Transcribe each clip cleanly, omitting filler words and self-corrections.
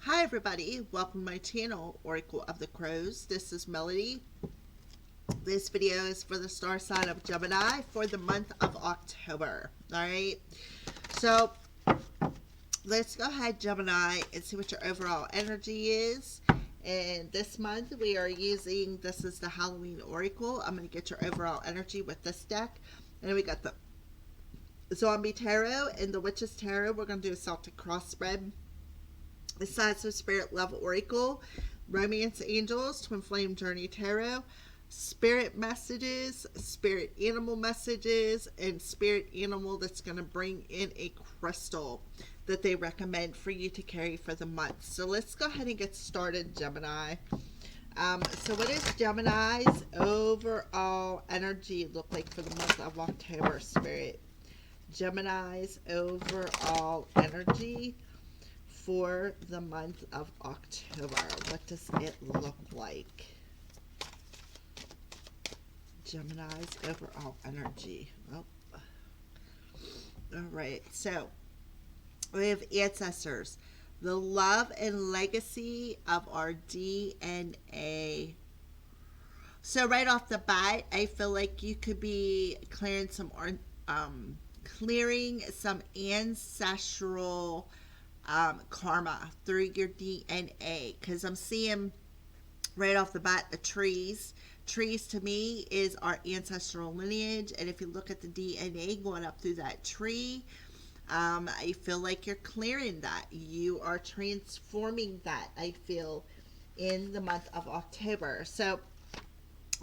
Hi everybody, welcome to my channel, Oracle of the Crows. This is Melody. This video is for the star sign of Gemini for the month of October. Alright, so let's go ahead, Gemini, and see what your overall energy is. And this month we are using, this is the Halloween Oracle. I'm going to get your overall energy with this deck. And we got the Zombie Tarot and the Witch's Tarot. We're going to do a Celtic Cross spread. The Signs of Spirit Level Oracle, Romance Angels, Twin Flame Journey Tarot, Spirit Messages, Spirit Animal Messages, and Spirit Animal that's going to bring in a crystal that they recommend for you to carry for the month. So let's go ahead and get started, Gemini. So what is Gemini's overall energy look like for the month of October, Spirit? Gemini's overall energy for the month of October. What does it look like? Gemini's overall energy. Oh. Alright, so we have ancestors. The love and legacy of our DNA. So right off the bat, I feel like you could be clearing some ancestral karma through your DNA, because I'm seeing right off the bat the trees. Trees to me is our ancestral lineage, and if you look at the DNA going up through that tree, I feel like you're clearing that. You are transforming that, I feel, in the month of October. So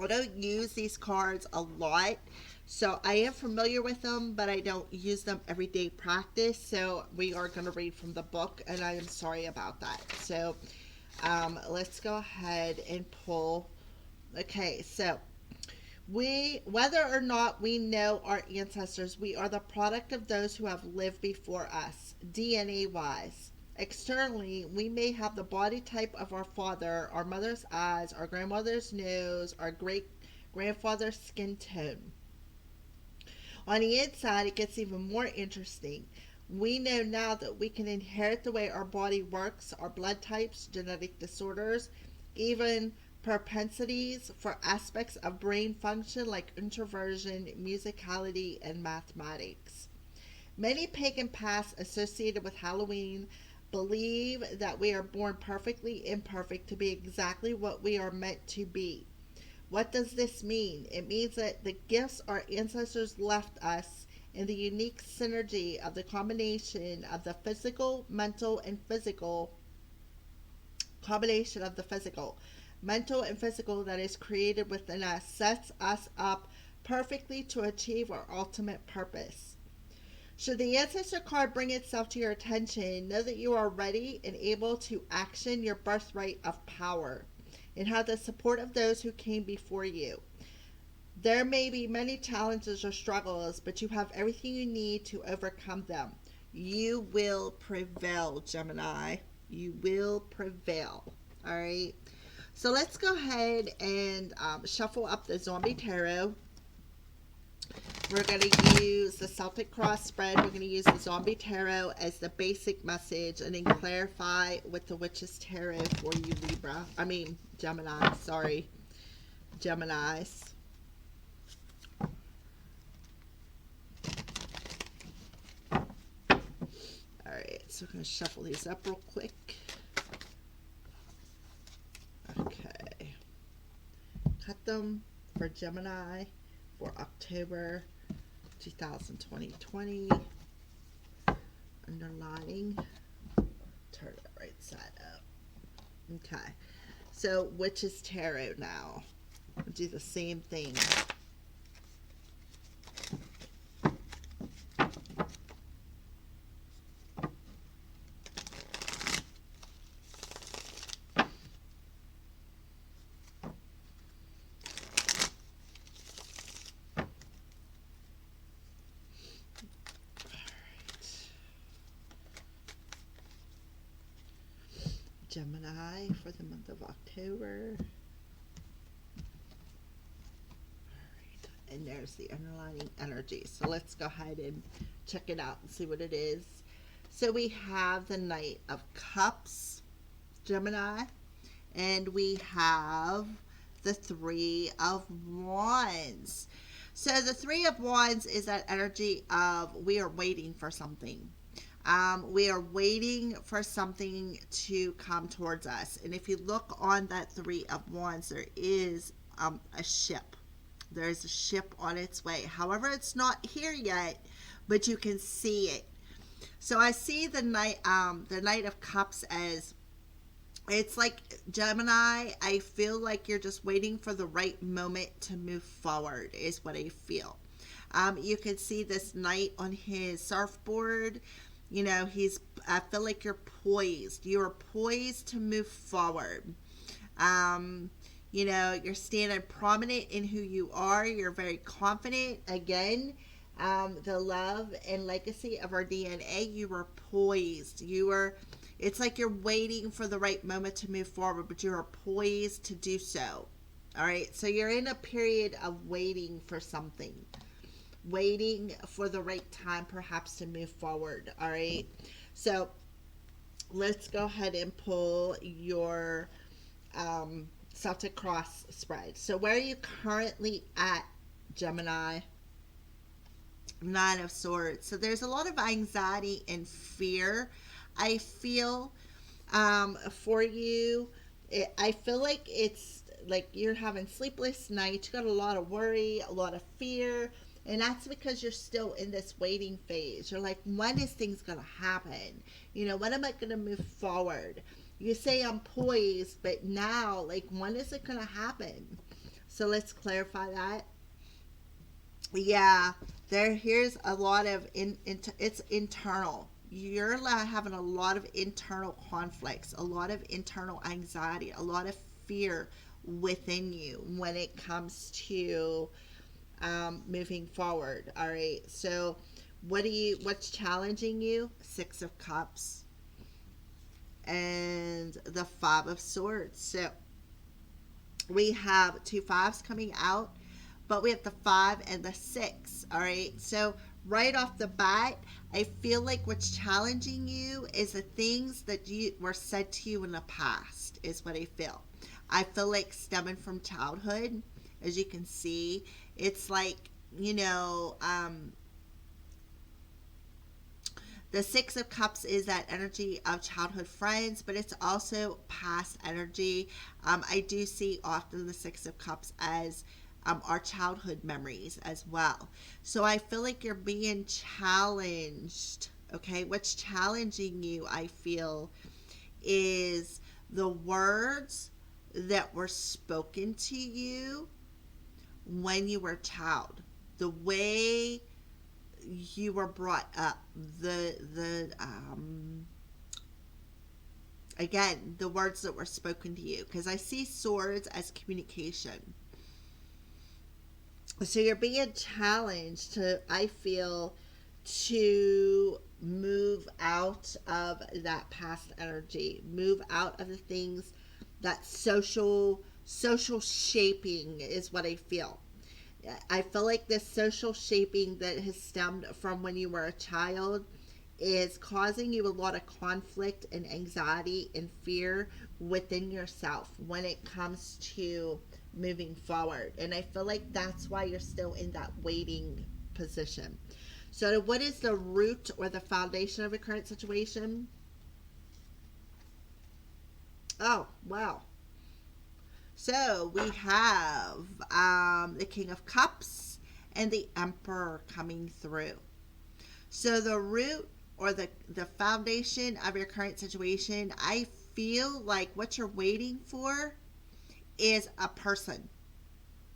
I don't use these cards a lot, so I am familiar with them, but I don't use them everyday practice. So we are going to read from the book, and I am sorry about that. So let's go ahead and pull. Okay, so whether or not we know our ancestors, we are the product of those who have lived before us, DNA wise. Externally, we may have the body type of our father, our mother's eyes, our grandmother's nose, our great grandfather's skin tone. On the inside, it gets even more interesting. We know now that we can inherit the way our body works, our blood types, genetic disorders, even propensities for aspects of brain function like introversion, musicality, and mathematics. Many pagan pasts associated with Halloween believe that we are born perfectly imperfect to be exactly what we are meant to be. What does this mean? It means that the gifts our ancestors left us and the unique synergy of the combination of the physical, mental, and physical mental and physical that is created within us sets us up perfectly to achieve our ultimate purpose. Should the ancestor card bring itself to your attention, know that you are ready and able to action your birthright of power and have the support of those who came before you. There may be many challenges or struggles, but you have everything you need to overcome them. You will prevail, Gemini. You will prevail. All right. So let's go ahead and shuffle up the Zombie Tarot. We're going to use the Celtic Cross spread. We're going to use the Zombie Tarot as the basic message and then clarify with the Witch's Tarot for you, Gemini. Sorry. Geminis. Alright, so we're going to shuffle these up real quick. Okay. Cut them for Gemini for October 2020. Underlining. Turn it right side up. Okay. So, Witch's Tarot now. We'll do the same thing. Gemini for the month of October. Alright, and there's the underlining energy. So let's go ahead and check it out and see what it is. So we have the Knight of Cups. Gemini. And we have the Three of Wands. So the Three of Wands is that energy of we are waiting for something. We are waiting for something to come towards us. And if you look on that Three of Wands, there is a ship. There's a ship on its way. However, it's not here yet, but you can see it. So I see the Knight of Cups as it's like Gemini. I feel like you're just waiting for the right moment to move forward, is what I feel. You can see this knight on his surfboard. You know, I feel like you're poised. You're poised to move forward. You know, you're standing prominent in who you are. You're very confident. Again, the love and legacy of our DNA, you are poised. It's like you're waiting for the right moment to move forward, but you are poised to do so. All right. So you're in a period of waiting for something, waiting for the right time perhaps to move forward. All right. So let's go ahead and pull your Celtic Cross spread. So where are you currently at, Gemini? Nine of Swords. So there's a lot of anxiety and fear I feel for you. I feel like it's like you're having sleepless nights. You got a lot of worry, a lot of fear, and that's because you're still in this waiting phase. You're like, when is things going to happen? You know, when am I going to move forward? You say I'm poised, but now, like, when is it going to happen? So let's clarify that. Yeah, here's a lot of it's internal. You're having a lot of internal conflicts, a lot of internal anxiety, a lot of fear within you when it comes to moving forward. All right. So what's challenging you? Six of Cups and the Five of Swords. So we have two fives coming out, but we have the 5 and the 6. All right. So right off the bat, I feel like what's challenging you is the things that were said to you in the past, is what I feel. I feel like stemming from childhood, as you can see, it's like, you know, the Six of Cups is that energy of childhood friends, but it's also past energy. I do see often the Six of Cups as our childhood memories as well. So I feel like you're being challenged. Okay, what's challenging you, I feel, is the words that were spoken to you when you were a child, the way you were brought up, again, the words that were spoken to you, because I see swords as communication. So you're being challenged to, I feel, to move out of that past energy, move out of the things that social shaping is what I feel. I feel like this social shaping that has stemmed from when you were a child is causing you a lot of conflict and anxiety and fear within yourself when it comes to moving forward. And I feel like that's why you're still in that waiting position. So what is the root or the foundation of your current situation? Oh, wow. So we have the King of Cups and the Emperor coming through. So the root or the foundation of your current situation, I feel like what you're waiting for is a person.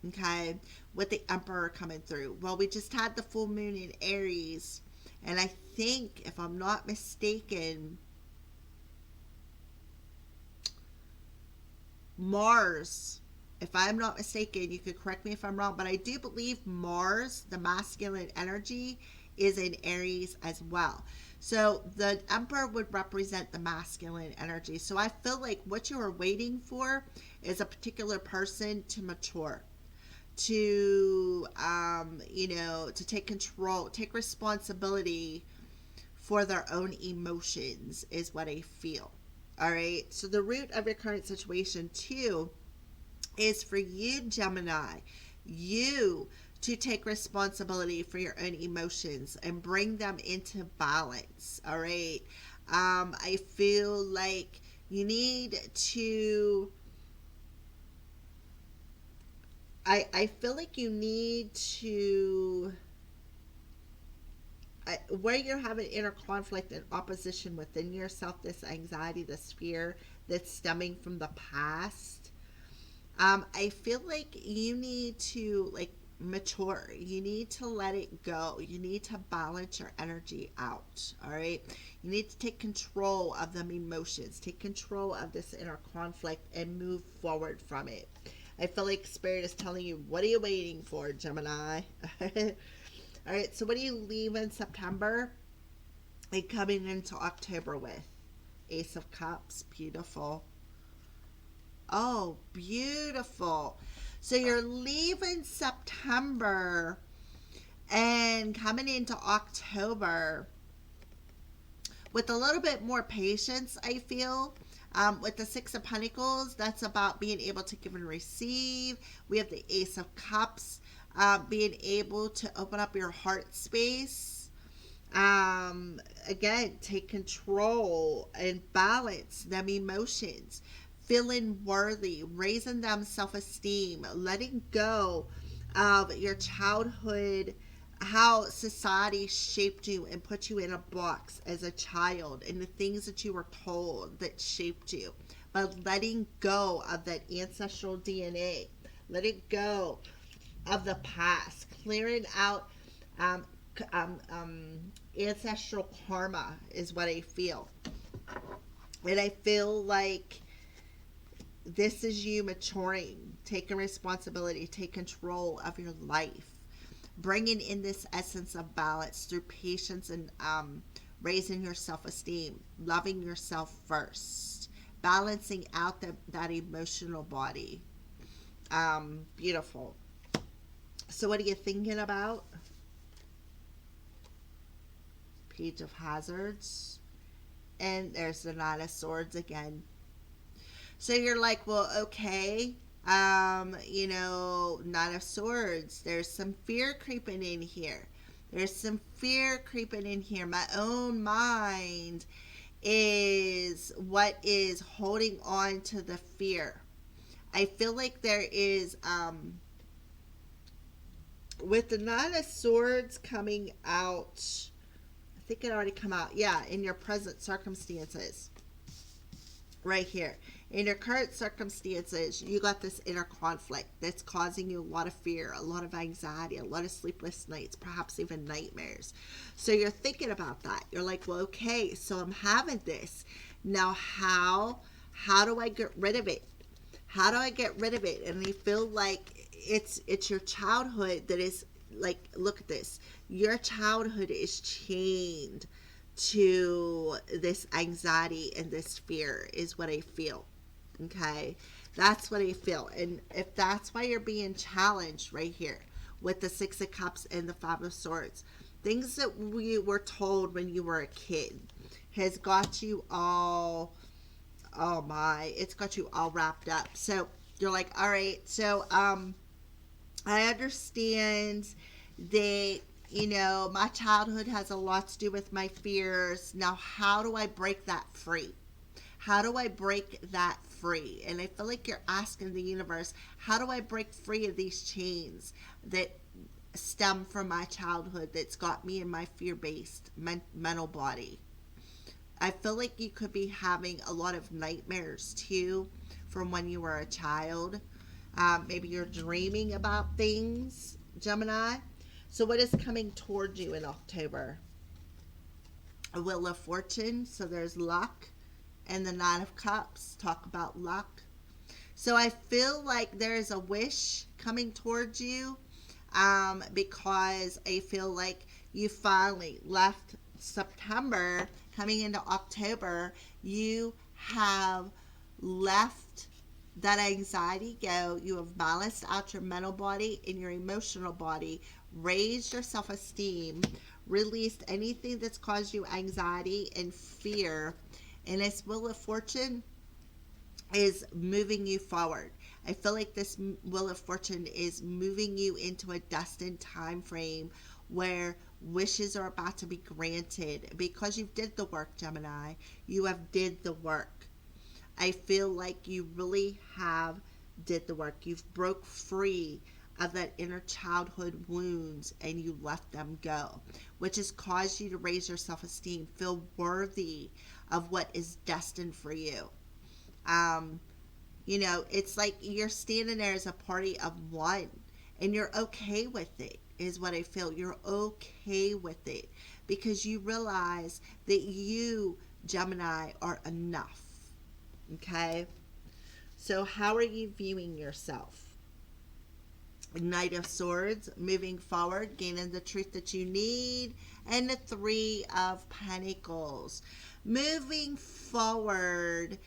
Okay, with the Emperor coming through. Well, we just had the full moon in Aries, and I think, if I'm not mistaken, Mars, if I'm not mistaken, you could correct me if I'm wrong, but I do believe Mars, the masculine energy, is in Aries as well. So the Emperor would represent the masculine energy. So I feel like what you are waiting for is a particular person to mature, to to take control, take responsibility for their own emotions, is what I feel. All right. So the root of your current situation, too, is for you, Gemini, you to take responsibility for your own emotions and bring them into balance. All right. I feel like you need to. I feel like you need to. Where you're having inner conflict and opposition within yourself, this anxiety, this fear that's stemming from the past. I feel like you need to like mature. You need to let it go. You need to balance your energy out. All right. You need to take control of them emotions, take control of this inner conflict, and move forward from it. I feel like Spirit is telling you, what are you waiting for, Gemini? All right. So, what do you leave in September and coming into October with? Ace of Cups. Beautiful. Oh, beautiful. So you're leaving September and coming into October with a little bit more patience, I feel. With the Six of Pentacles, that's about being able to give and receive. We have the Ace of Cups, being able to open up your heart space. Again, take control and balance them emotions, feeling worthy, raising them self-esteem, letting go of your childhood, how society shaped you and put you in a box as a child, and the things that you were told that shaped you, but letting go of that ancestral DNA, letting go of the past, clearing out ancestral karma is what I feel. And I feel like this is you maturing, taking responsibility, take control of your life, bringing in this essence of balance through patience and raising your self-esteem, loving yourself first, balancing out that emotional body. Beautiful. So what are you thinking about? Page of Hazards. And there's the Nine of Swords again. So you're like, well, okay, Nine of Swords. There's some fear creeping in here. There's some fear creeping in here. My own mind is what is holding on to the fear. I feel like there is, with the Nine of Swords coming out, I think it already come out. Yeah, in your present circumstances. Right here. In your current circumstances, you got this inner conflict that's causing you a lot of fear, a lot of anxiety, a lot of sleepless nights, perhaps even nightmares. So you're thinking about that. You're like, well, okay, so I'm having this. Now how do I get rid of it? How do I get rid of it? And I feel like it's your childhood that is like, look at this. Your childhood is chained to this anxiety and this fear is what I feel. Okay, that's what I feel. And if that's why you're being challenged right here with the Six of Cups and the Five of Swords, things that we were told when you were a kid has got you all, oh my, it's got you all wrapped up. So you're like, all right, so I understand that, my childhood has a lot to do with my fears. Now, how do I break that free? How do I break that free? And I feel like you're asking the universe, how do I break free of these chains that stem from my childhood that's got me in my fear-based mental body? I feel like you could be having a lot of nightmares too from when you were a child. Maybe you're dreaming about things, Gemini. So what is coming toward you in October? A Wheel of Fortune. So there's luck. And the Nine of Cups. Talk about luck. So I feel like there is a wish coming towards you, because I feel like you finally left September, coming into October. You have left that anxiety go. You have balanced out your mental body and your emotional body, raised your self-esteem, released anything that's caused you anxiety and fear, And this Wheel of Fortune is moving you forward. I feel like this Wheel of Fortune is moving you into a destined time frame where wishes are about to be granted because you did the work, Gemini. You have did the work. I feel like you really have did the work. You've broke free of that inner childhood wounds and you let them go, which has caused you to raise your self-esteem, feel worthy of what is destined for you. Um, it's like you're standing there as a party of one and you're okay with it, is what I feel. You're okay with it because you realize that you, Gemini, are enough. Okay? So, how are you viewing yourself? Knight of Swords, moving forward, gaining the truth that you need, and the Three of Pentacles, moving forward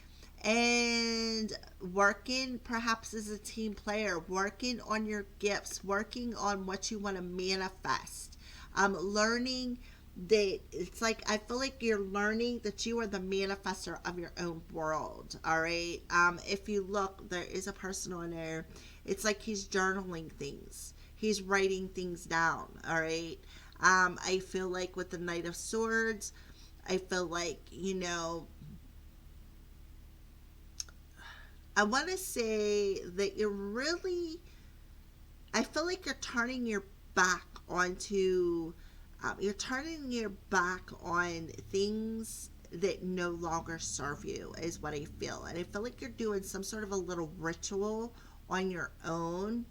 and working perhaps as a team player, working on your gifts, working on what you want to manifest, learning that it's like I feel like you're learning that you are the manifester of your own world. All right. If you look, there is a person on there. It's like he's journaling things. He's writing things down. All right. I feel like with the Knight of Swords, I feel like, I want to say that I feel like you're turning your back onto, you're turning your back on things that no longer serve you, is what I feel. And I feel like you're doing some sort of a little ritual on your own.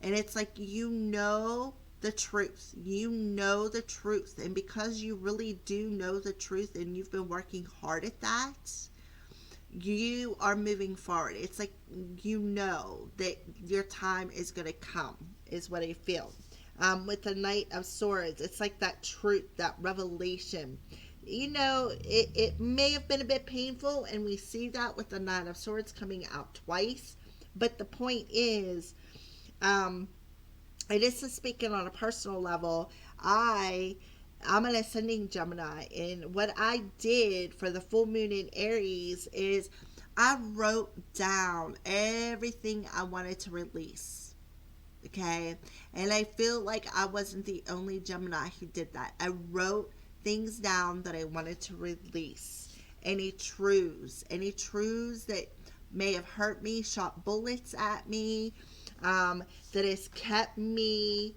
And it's like, the truth. You know the truth. And because you really do know the truth and you've been working hard at that, you are moving forward. It's like that your time is going to come, is what I feel. With the Knight of Swords, it's like that truth, that revelation. It may have been a bit painful, and we see that with the Knight of Swords coming out twice. But the point is, and this is speaking on a personal level, I'm an ascending Gemini, and what I did for the full moon in Aries is I wrote down everything I wanted to release. Okay? And I feel like I wasn't the only Gemini who did that. I wrote things down that I wanted to release. Any truths that may have hurt me, shot bullets at me, that has kept me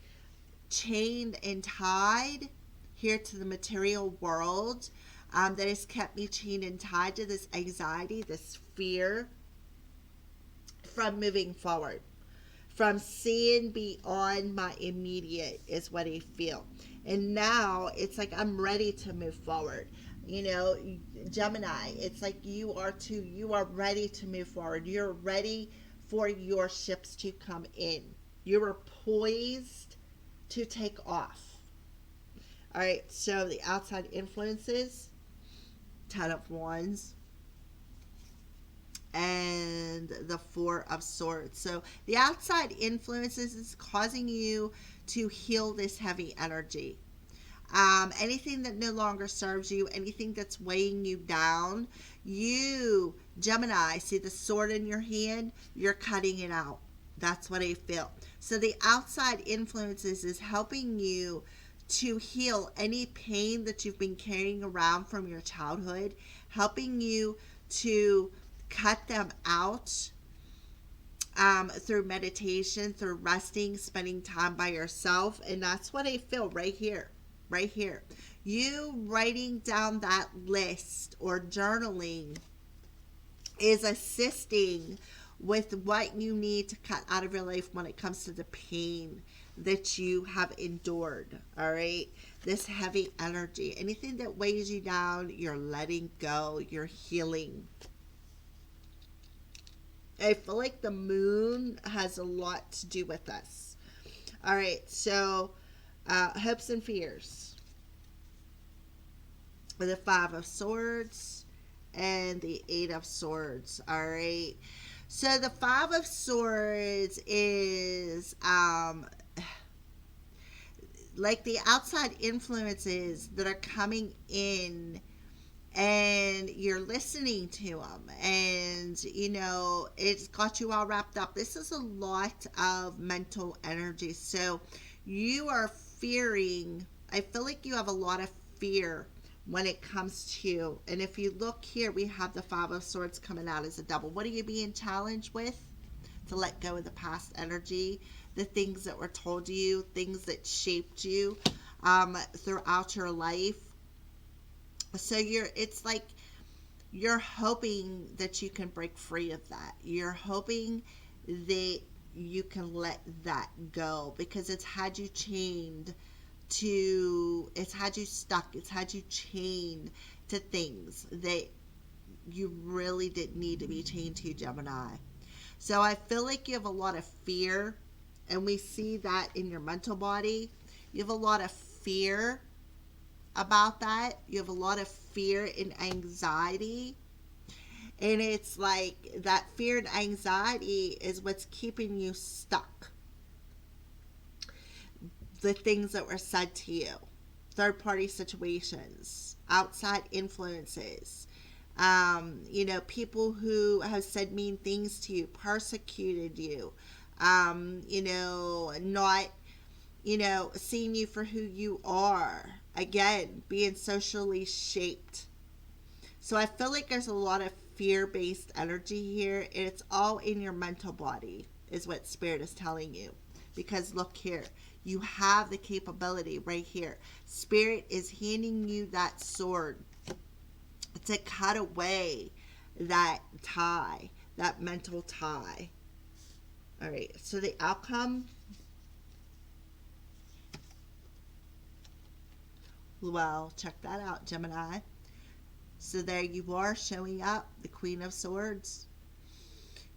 chained and tied here to the material world, that has kept me chained and tied to this anxiety, this fear, from moving forward, from seeing beyond my immediate, is what I feel. And now it's like I'm ready to move forward. Gemini, it's like you are too. You are ready to move forward. You're ready for your ships to come in. You are poised to take off. All right, so the outside influences, 10 of Wands, and the Four of Swords. So the outside influences is causing you to heal this heavy energy. Anything that no longer serves you, anything that's weighing you down, you, Gemini, see the sword in your hand, you're cutting it out. That's what I feel. So the outside influences is helping you to heal any pain that you've been carrying around from your childhood, helping you to cut them out through meditation, through resting, spending time by yourself. And that's what I feel right here. You writing down that list or journaling is assisting with what you need to cut out of your life when it comes to the pain that you have endured. All right, this heavy energy, anything that weighs you down, you're letting go, you're healing. I feel like the moon has a lot to do with this. All right, so hopes and fears, with the Five of Swords and the Eight of Swords. All right, so the Five of Swords is like the outside influences that are coming in and you're listening to them, and it's got you all wrapped up. This is a lot of mental energy, so you are fearing. I feel like you have a lot of fear when it comes to, and if you look here, we have the Five of Swords coming out as a double. What are you being challenged with? To let go of the past energy, the things that were told to you, things that shaped you throughout your life. So it's like you're hoping that you can break free of that. You're hoping that you can let that go, because it's had you chained it's had you stuck, it's had you chained to things that you really didn't need to be chained to, Gemini. So I feel like you have a lot of fear, and we see that in your mental body. You have a lot of fear about that. You have a lot of fear and anxiety. And it's like that fear and anxiety is what's keeping you stuck. The things that were said to you, third party situations, outside influences, people who have said mean things to you, persecuted you, not, seeing you for who you are. Again, being socially shaped. So I feel like there's a lot of fear-based energy here, and it's all in your mental body, is what Spirit is telling you. Because look here, you have the capability right here. Spirit is handing you that sword to cut away that tie, that mental tie. All right, so the outcome, well, check that out, Gemini. So there you are, showing up, the Queen of Swords.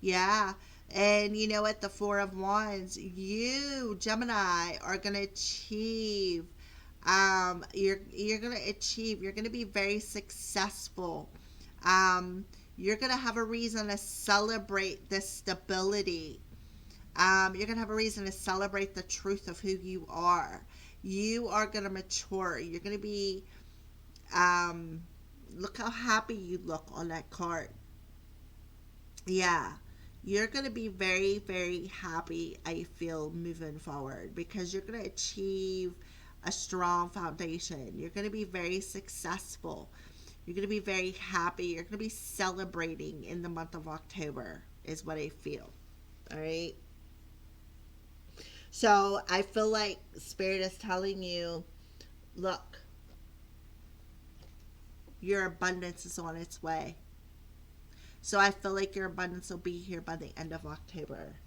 Yeah. And at the Four of Wands, you, Gemini, are going to achieve, you're going to achieve, you're going to be very successful. You're going to have a reason to celebrate this stability. You're going to have a reason to celebrate the truth of who you are. You are going to mature. You're going to be, look how happy you look on that card. Yeah. You're going to be very, very happy, I feel, moving forward, because you're going to achieve a strong foundation. You're going to be very successful. You're going to be very happy. You're going to be celebrating in the month of October, is what I feel. All right. So I feel like Spirit is telling you, look, your abundance is on its way. So I feel like your abundance will be here by the end of October.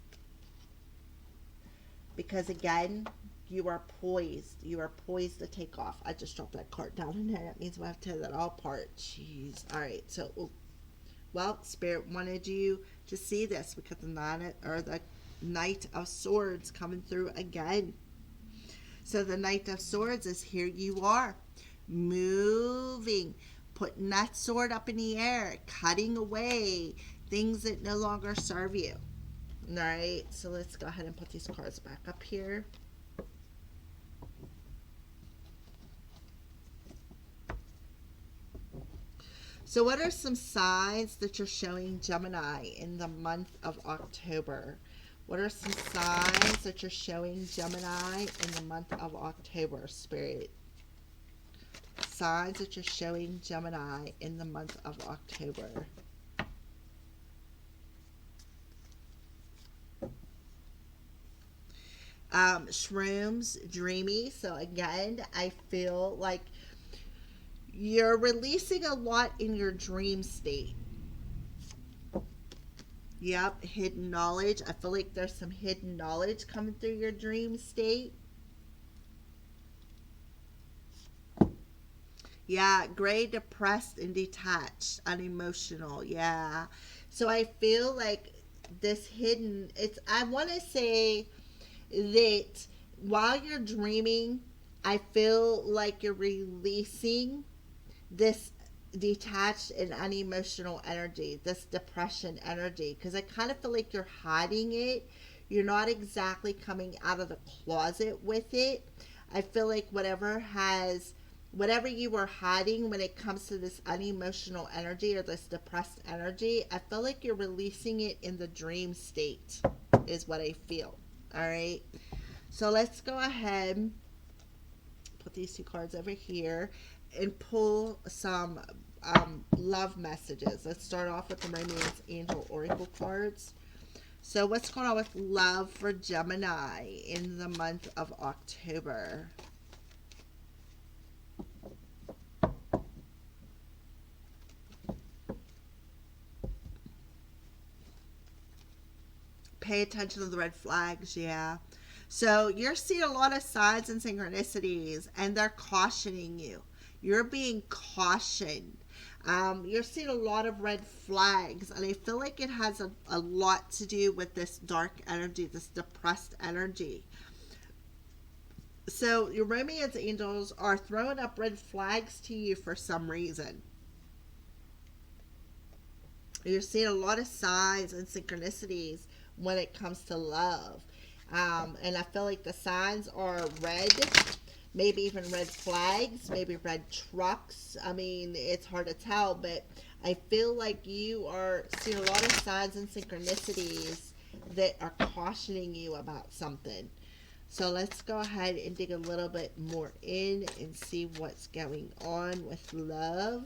Because again, you are poised. You are poised to take off. I just dropped that card down in there. That means we'll have to tear that all apart. Jeez. All right. So, well, Spirit wanted you to see this, because the Knight of Swords coming through again. So the Knight of Swords is here. You are moving, putting that sword up in the air, cutting away things that no longer serve you. All right, so let's go ahead and put these cards back up here. So what are some signs that you're showing, Gemini, in the month of October? What are some signs that you're showing, Gemini, in the month of October, Spirit? Signs that you're showing, Gemini, in the month of October. Shrooms, dreamy. So again, I feel like you're releasing a lot in your dream state. Yep, hidden knowledge. I feel like there's some hidden knowledge coming through your dream state. Yeah, gray, depressed, and detached, unemotional. Yeah. So I feel like this hidden, I want to say that while you're dreaming, I feel like you're releasing this detached and unemotional energy, this depression energy, because I kind of feel like you're hiding it. You're not exactly coming out of the closet with it. I feel like whatever has whatever you were hiding when it comes to this unemotional energy or this depressed energy, I feel like you're releasing it in the dream state, is what I feel. All right. So let's go ahead, put these two cards over here, and pull some love messages. Let's start off with the Romance Angel Oracle cards. So what's going on with love for Gemini in the month of October? Pay attention to the red flags, yeah. So you're seeing a lot of signs and synchronicities, and they're cautioning you. You're being cautioned. You're seeing a lot of red flags, and I feel like it has a lot to do with this dark energy, this depressed energy. So your romance angels are throwing up red flags to you for some reason. You're seeing a lot of signs and synchronicities when it comes to love. And I feel like the signs are red, maybe even red flags, maybe red trucks. I mean, it's hard to tell, but I feel like you are seeing a lot of signs and synchronicities that are cautioning you about something. So let's go ahead and dig a little bit more in and see what's going on with love.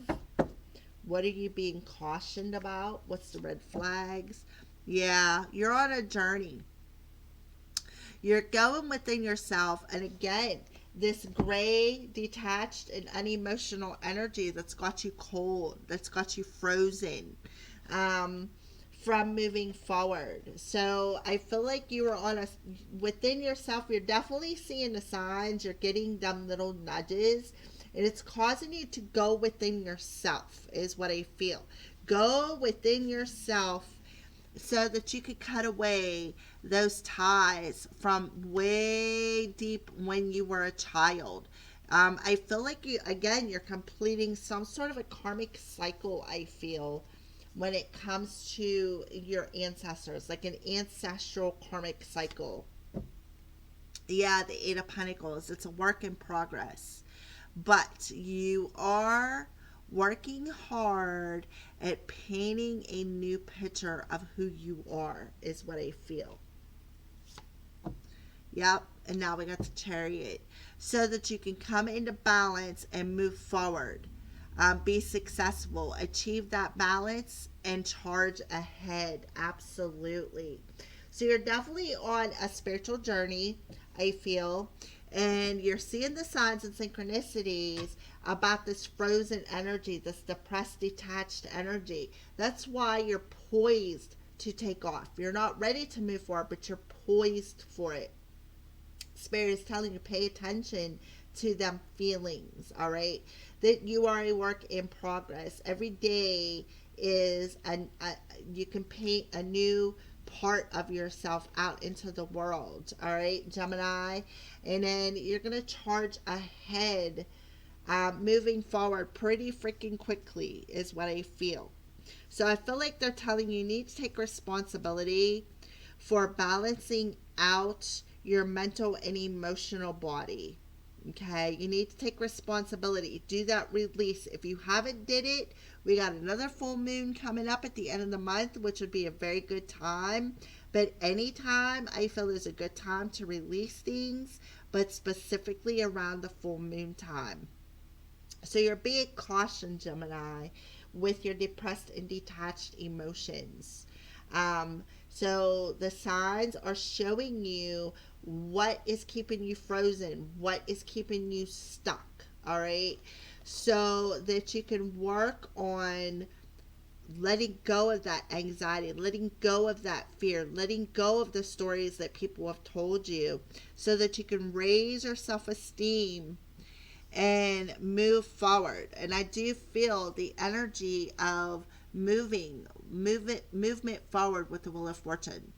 What are you being cautioned about? What's the red flags? Yeah, you're on a journey. You're going within yourself. And again, this gray, detached, and unemotional energy that's got you cold, that's got you frozen from moving forward. So I feel like you are on a, within yourself, you're definitely seeing the signs. You're getting them little nudges. And it's causing you to go within yourself, is what I feel. Go within yourself so that you could cut away those ties from way deep when you were a child. I feel like you, again, you're completing some sort of a karmic cycle, I feel, when it comes to your ancestors, like an ancestral karmic cycle. Yeah, the Eight of Pentacles, it's a work in progress. But you are working hard at painting a new picture of who you are, is what I feel. Yep, and now we got the Chariot. So that you can come into balance and move forward. Be successful. Achieve that balance and charge ahead. Absolutely. So you're definitely on a spiritual journey, I feel. And you're seeing the signs and synchronicities about this frozen energy, this depressed, detached energy. That's why you're poised to take off. You're not ready to move forward, but you're poised for it. Spirit is telling you, pay attention to them feelings, all right? That you are a work in progress. Every day is you can paint a new part of yourself out into the world, all right, Gemini? And then you're going to charge ahead, moving forward pretty freaking quickly, is what I feel. So I feel like they're telling you need to take responsibility for balancing out your mental and emotional body. Okay, you need to take responsibility. Do that release. If you haven't did it, we got another full moon coming up at the end of the month, which would be a very good time. But anytime I feel is a good time to release things, but specifically around the full moon time. So you're being cautioned, Gemini, with your depressed and detached emotions. So the signs are showing you what is keeping you frozen, what is keeping you stuck, all right? So that you can work on letting go of that anxiety, letting go of that fear, letting go of the stories that people have told you, so that you can raise your self-esteem and move forward. And I do feel the energy of movement forward with the Wheel of Fortune.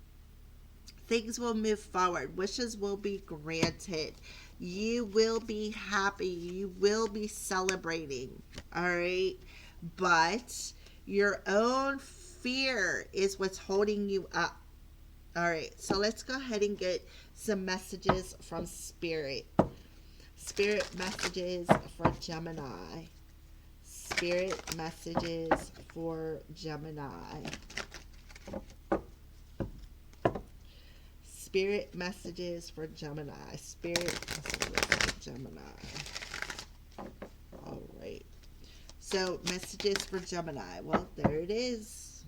Things will move forward. Wishes will be granted. You will be happy. You will be celebrating. All right. But your own fear is what's holding you up. All right. So let's go ahead and get some messages from Spirit. Spirit messages for Gemini. Spirit messages for Gemini. Spirit messages for Gemini. Spirit messages for Gemini. All right. So, messages for Gemini. Well, there it is.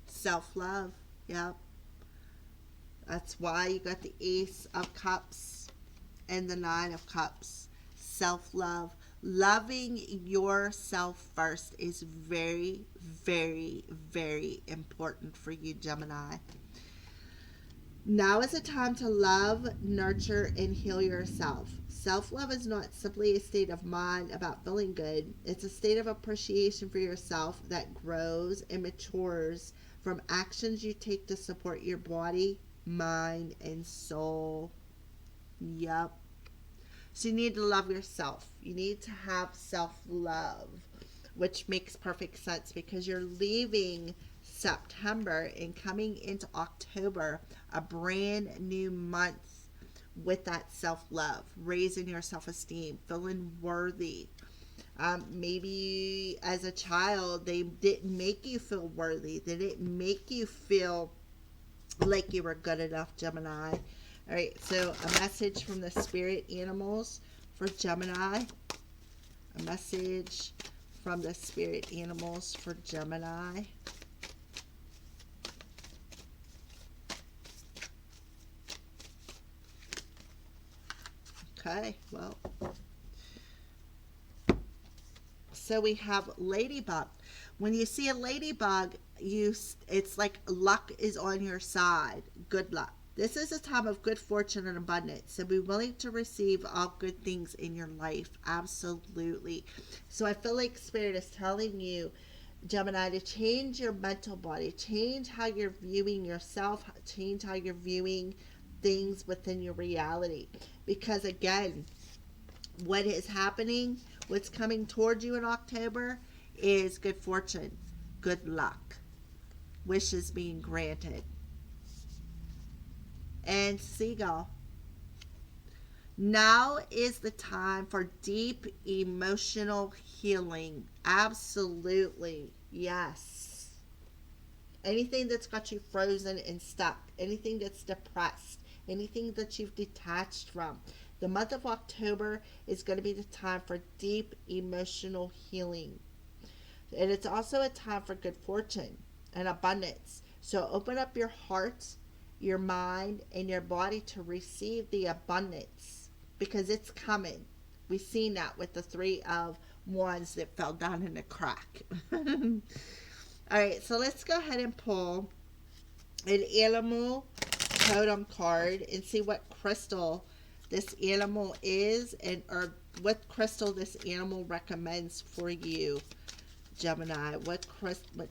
Self-love. Yep. That's why you got the Ace of Cups and the Nine of Cups. Self-love. Loving yourself first is very, very, very important for you, Gemini. Now is the time to love, nurture, and heal yourself. Self-love is not simply a state of mind about feeling good. It's a state of appreciation for yourself that grows and matures from actions you take to support your body, mind, and soul. Yep. So you need to love yourself. You need to have self-love, which makes perfect sense because you're leaving September and coming into October, a brand new month with that self-love, raising your self-esteem, feeling worthy. Maybe as a child, they didn't make you feel worthy. They didn't make you feel like you were good enough, Gemini. All right, so a message from the spirit animals for Gemini. A message from the spirit animals for Gemini. Okay, well. So we have ladybug. When you see a ladybug, it's like luck is on your side. Good luck. This is a time of good fortune and abundance. So be willing to receive all good things in your life. Absolutely. So I feel like Spirit is telling you, Gemini, to change your mental body. Change how you're viewing yourself. Change how you're viewing things within your reality. Because again, what is happening, what's coming towards you in October is good fortune, good luck, wishes being granted. And Seagull, now is the time for deep emotional healing. Absolutely. Yes. Anything that's got you frozen and stuck, anything that's depressed, anything that you've detached from. The month of October is going to be the time for deep emotional healing. And it's also a time for good fortune and abundance. So open up your heart, your mind, and your body to receive the abundance because it's coming. We've seen that with the Three of Wands that fell down in a crack. All right, so let's go ahead and pull an animal totem card and see what crystal this animal is or what crystal this animal recommends for you, Gemini. What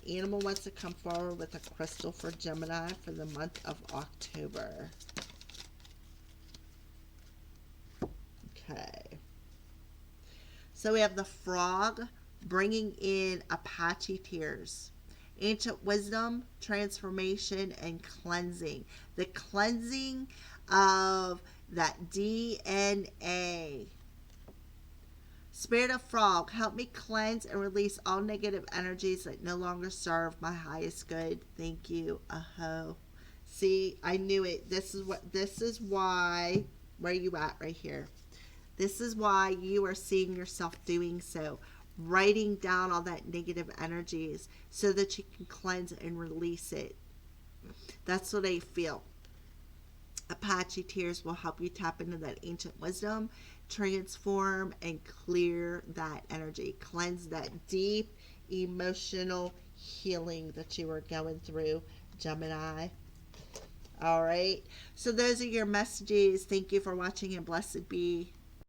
animal wants to come forward with a crystal for Gemini for the month of October? Okay. So we have the frog bringing in Apache tears. Ancient wisdom, transformation, and cleansing. The cleansing of that DNA. Spirit of frog, help me cleanse and release all negative energies that no longer serve my highest good. Thank you. Aho. See, I knew it. This is why, where are you at right here? This is why you are seeing yourself doing so. Writing down all that negative energies so that you can cleanse and release it. That's what I feel. Apache tears will help you tap into that ancient wisdom, transform and clear that energy, cleanse that deep emotional healing that you are going through, Gemini. All right. So those are your messages. Thank you for watching and blessed be.